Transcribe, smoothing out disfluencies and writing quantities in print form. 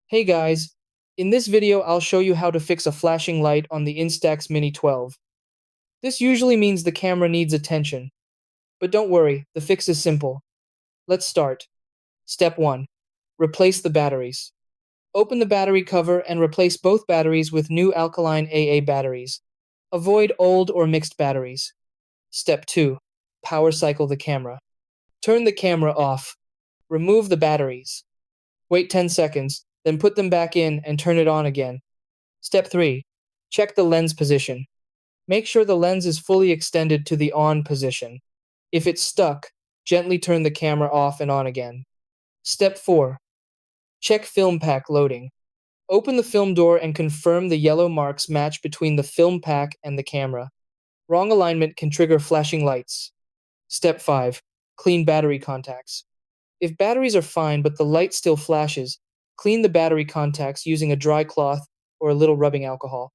Hey guys, in this video I'll show you how to fix a flashing light on the Instax Mini 12. This usually means the camera needs attention, but don't worry, the fix is simple. Let's start. Step 1. Replace the batteries. Open the battery cover and replace both batteries with new alkaline AA batteries. Avoid old or mixed batteries. Step 2. Power cycle the camera. Turn the camera off. Remove the batteries. Wait 10 seconds, then put them back in and turn it on again. Step 3. Check the lens position. Make sure the lens is fully extended to the on position. If it's stuck, gently turn the camera off and on again. Step 4. Check film pack loading. Open the film door and confirm the yellow marks match between the film pack and the camera. Wrong alignment can trigger flashing lights. Step 5. Clean battery contacts. If batteries are fine but the light still flashes, clean the battery contacts using a dry cloth or a little rubbing alcohol.